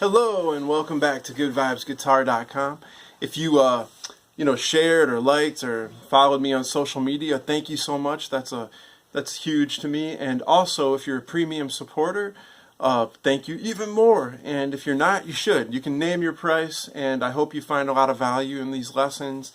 Hello and welcome back to GoodVibesGuitar.com. If you shared or liked or followed me on social media, thank you so much. That's huge to me. And also, if you're a premium supporter, thank you even more. And if you're not, you should. You can name your price, and I hope you find a lot of value in these lessons.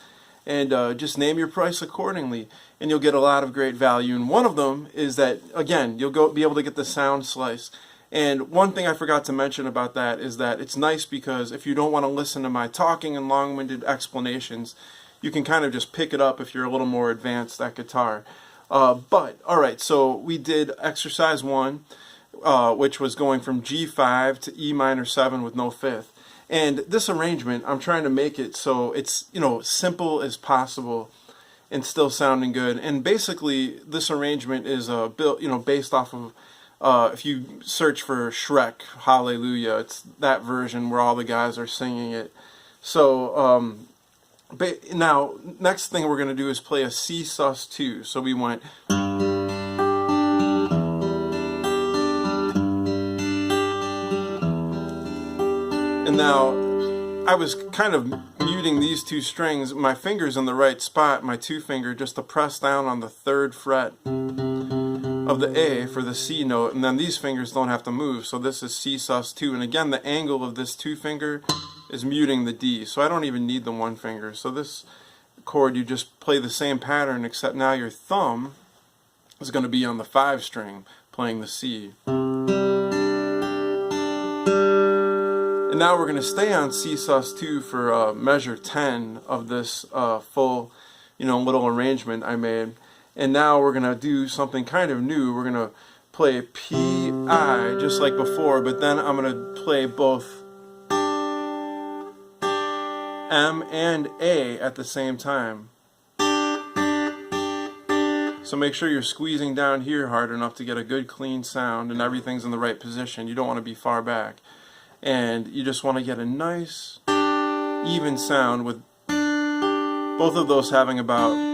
And just name your price accordingly, and you'll get a lot of great value. And one of them is that, again, you'll be able to get the sound slice. And one thing I forgot to mention about that is that it's nice because if you don't want to listen to my talking and long-winded explanations, you can kind of just pick it up if you're a little more advanced at guitar. But, alright, so we did exercise 1, which was going from G5 to E minor 7 with no fifth. And this arrangement, I'm trying to make it so it's, simple as possible and still sounding good. And basically, this arrangement is built, based off of, if you search for Shrek, Hallelujah, it's that version where all the guys are singing it. So, now, next thing we're going to do is play a C sus2. So we went... And now, I was kind of muting these two strings, my finger's in the right spot, my 2 finger, just to press down on the 3rd fret of the A for the C note, and then these fingers don't have to move, so this is C sus2, and again the angle of this 2 finger is muting the D, so I don't even need the 1 finger. So this chord, you just play the same pattern, except now your thumb is going to be on the 5 string, playing the C. And now we're going to stay on C sus2 for measure 10 of this full, little arrangement I made. And now we're going to do something kind of new. We're going to play P-I just like before, but then I'm going to play both M and A at the same time. So make sure you're squeezing down here hard enough to get a good clean sound and everything's in the right position. You don't want to be far back. And you just want to get a nice, even sound with both of those having about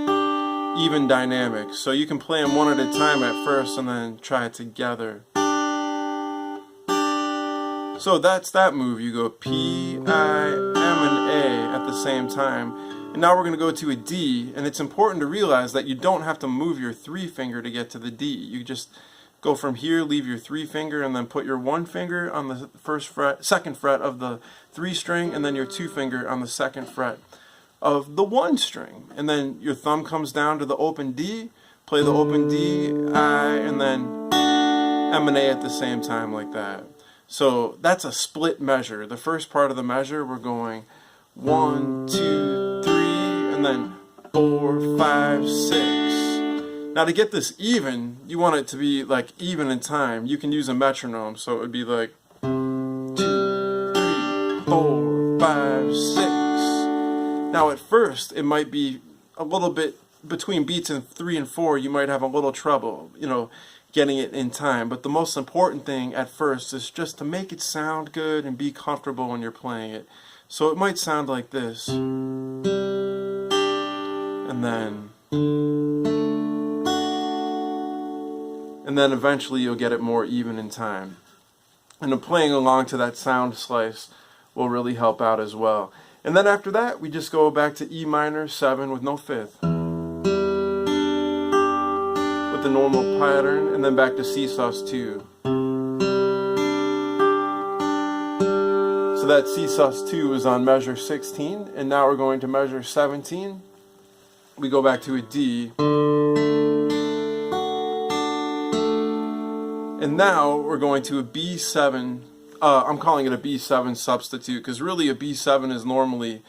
even dynamics. So you can play them one at a time at first and then try it together. So that's that move. You go P, I, M, and A at the same time. And now we're going to go to a D. And it's important to realize that you don't have to move your 3 finger to get to the D. You just go from here, leave your 3 finger, and then put your 1 finger on the 2nd fret of the 3 string, and then your 2 finger on the 2nd fret of the 1 string. And then your thumb comes down to the open D, play the open D, I, and then M and A at the same time like that. So that's a split measure. The first part of the measure, we're going 1, 2, 3, and then 4, 5, 6. Now to get this even, you want it to be like even in time. You can use a metronome, so it would be like 2, 3, 4, 5, 6. Now at first, it might be a little bit between beats in 3 and 4. You might have a little trouble, getting it in time. But the most important thing at first is just to make it sound good and be comfortable when you're playing it. So it might sound like this, and then eventually you'll get it more even in time. And playing along to that sound slice will really help out as well. And then after that, we just go back to E minor 7 with no fifth, with the normal pattern, and then back to C sus2. So that C sus2 is on measure 16, and now we're going to measure 17. We go back to a D. And now we're going to a B7. I'm calling it a B7 substitute because really a B7 is normally,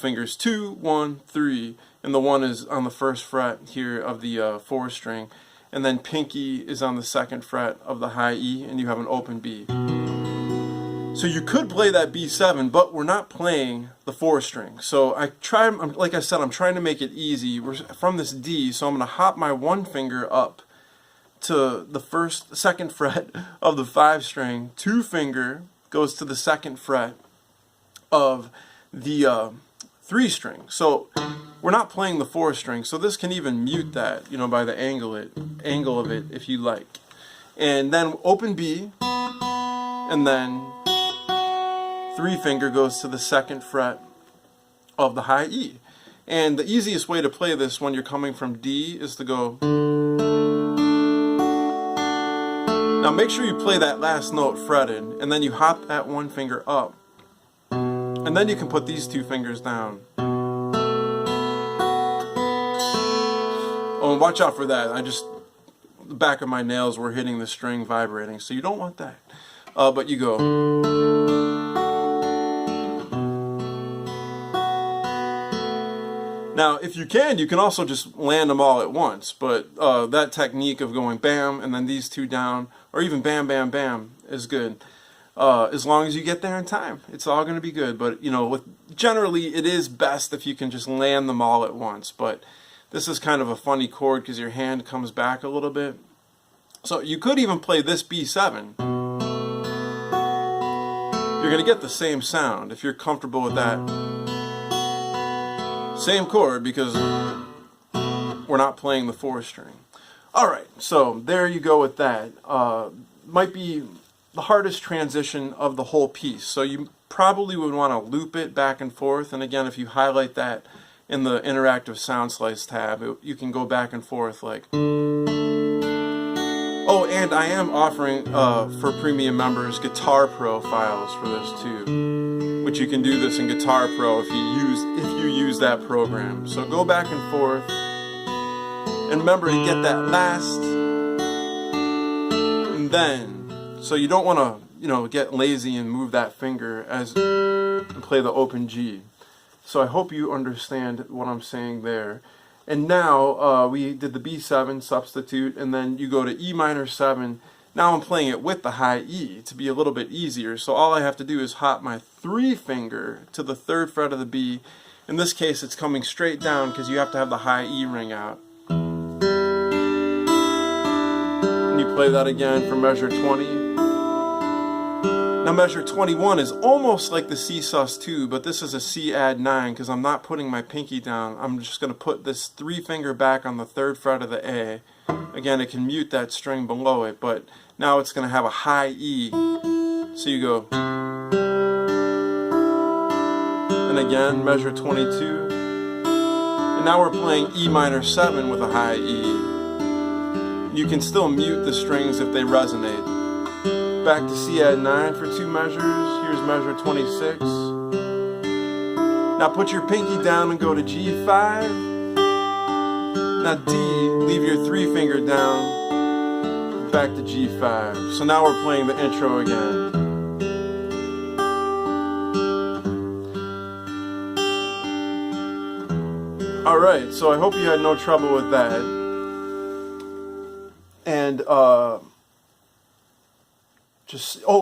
fingers 2, 1, 3, and the 1 is on the 1st fret here of the 4 string, and then pinky is on the 2nd fret of the high E, and you have an open B. So you could play that B7, but we're not playing the 4 string. So like I said, I'm trying to make it easy. We're from this D, so I'm going to hop my 1 finger up to the 2nd fret of the 5 string. 2 finger goes to the 2nd fret of the 3 string. So we're not playing the 4 string. So this can even mute that, by the angle of it if you like. And then open B, and then 3 finger goes to the 2nd fret of the high E. And the easiest way to play this when you're coming from D is to go. Now make sure you play that last note fretted, and then you hop that 1 finger up. And then you can put these 2 fingers down. Oh, and watch out for that. The back of my nails were hitting the string vibrating, so you don't want that. But you go. Now, if you can also just land them all at once, but that technique of going bam and then these 2 down, or even bam, bam, bam, is good. As long as you get there in time, it's all going to be good. But, you know, generally it is best if you can just land them all at once. But this is kind of a funny chord because your hand comes back a little bit. So you could even play this B7. You're going to get the same sound if you're comfortable with that. Same chord because we're not playing the 4th string. Alright, so there you go with that. Might be the hardest transition of the whole piece. So you probably would want to loop it back and forth. And again, if you highlight that in the interactive sound slice tab, you can go back and forth like. Oh, and I am offering for premium members Guitar Pro files for this too, which you can do this in Guitar Pro if you use that program. So go back and forth, and remember to get that last, and then, so you don't want to, you know, get lazy and move that finger and play the open G. So I hope you understand what I'm saying there. And now we did the B7 substitute, and then you go to E minor 7. Now I'm playing it with the high E to be a little bit easier. So all I have to do is hop my 3 finger to the 3rd fret of the B. In this case, it's coming straight down because you have to have the high E ring out. And you play that again for measure 20. Now measure 21 is almost like the C sus2, but this is a C add 9 because I'm not putting my pinky down. I'm just going to put this 3 finger back on the 3rd fret of the A. Again, it can mute that string below it, but now it's going to have a high E. So you go. And again, measure 22. And now we're playing E minor 7 with a high E. You can still mute the strings if they resonate. Back to C add 9 for 2 measures. Here's measure 26. Now put your pinky down and go to G5. Now D, leave your 3 finger down. Back to G5. So now we're playing the intro again. Alright, so I hope you had no trouble with that. And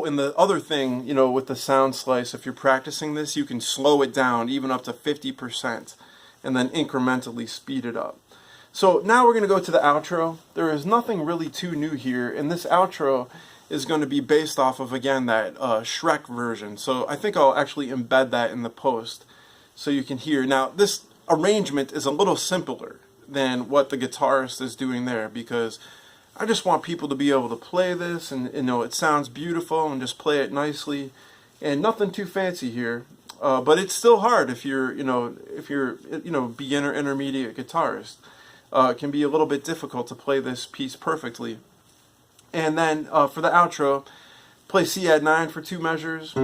and the other thing, you know, with the sound slice, if you're practicing this, you can slow it down even up to 50% and then incrementally speed it up. So now we're going to go to the outro. There is nothing really too new here, and this outro is going to be based off of, again, that Shrek version. So I think I'll actually embed that in the post so you can hear. Now, this arrangement is a little simpler than what the guitarist is doing there because I just want people to be able to play this and, you know, it sounds beautiful and just play it nicely and nothing too fancy here. But it's still hard if you're, beginner, intermediate guitarist. It can be a little bit difficult to play this piece perfectly. And then for the outro, play C add 9 for 2 measures. E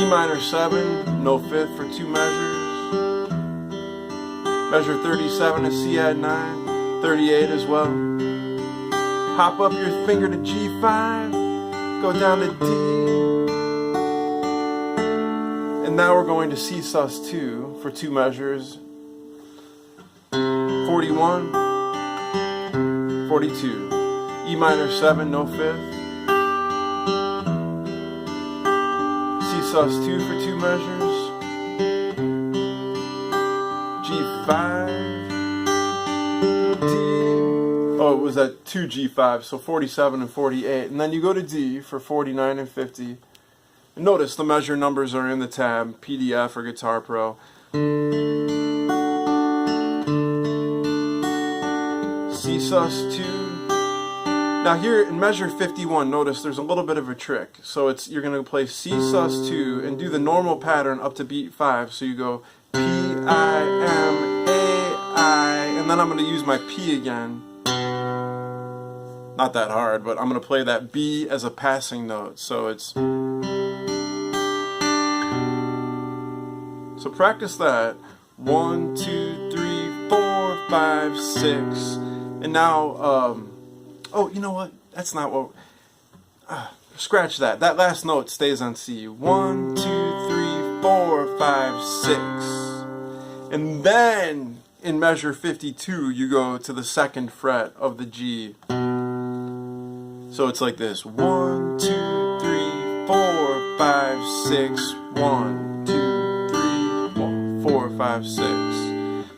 minor 7, no 5th for 2 measures. Measure 37 is C add 9, 38 as well. Hop up your finger to G5, go down to D. And now we're going to C sus2 for 2 measures. 41, 42. E minor 7, no 5th. C sus2 for 2 measures. G5, D, oh, it was at 2 G5, so 47 and 48, and then you go to D for 49 and 50. And notice the measure numbers are in the tab, PDF or Guitar Pro. C sus2, Now here in measure 51, notice there's a little bit of a trick. So you're going to play C sus2 and do the normal pattern up to beat 5. So you go P, I, M, A, I, and then I'm going to use my P again. Not that hard, but I'm going to play that B as a passing note. So so practice that. 1, 2, 3, 4, 5, 6. And now, oh, you know what? That's not what... scratch that. That last note stays on C. 1, 2, 3, 4, 5, 6. And then, in measure 52, you go to the 2nd fret of the G. So it's like this. 1, 2, 3, 4, 5, 6. 1, 2, 3, 4, 5, 6.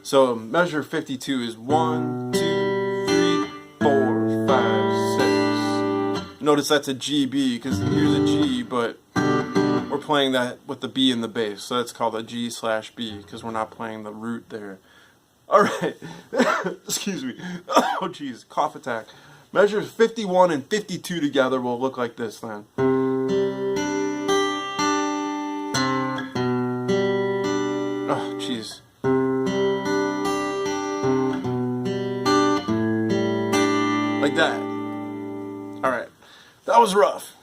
So measure 52 is 1, 2, 3, 4, 5, 6. Notice that's a G B, because here's a G, but we're playing that with the B in the bass. So that's called a G/B, because we're not playing the root there. Alright, excuse me. Oh jeez, cough attack. Measures 51 and 52 together will look like this then. Oh jeez. Like that. Alright, that was rough.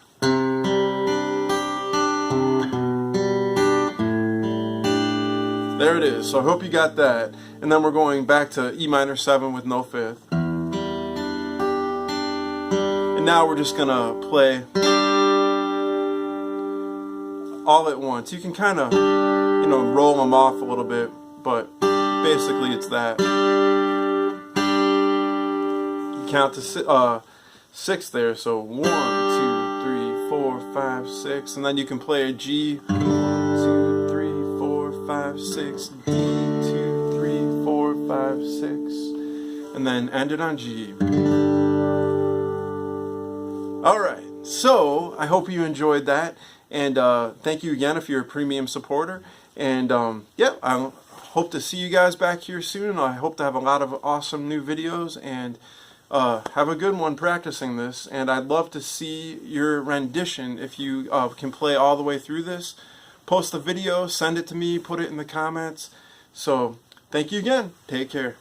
There it is. So I hope you got that. And then we're going back to E minor 7 with no 5th. And now we're just gonna play all at once. You can kind of, you know, roll them off a little bit, but basically it's that. You count to 6 there, so 1, 2, 3, 4, 5, 6, and then you can play a G. 1, 2, 3, 4, 5, 6, D, 2, 3, 4, 5, 6, and then end it on G. Alright, so I hope you enjoyed that, and thank you again if you're a premium supporter, and yeah, I hope to see you guys back here soon. I hope to have a lot of awesome new videos, and have a good one practicing this, and I'd love to see your rendition. If you can play all the way through this, post the video, send it to me, put it in the comments. So thank you again, take care.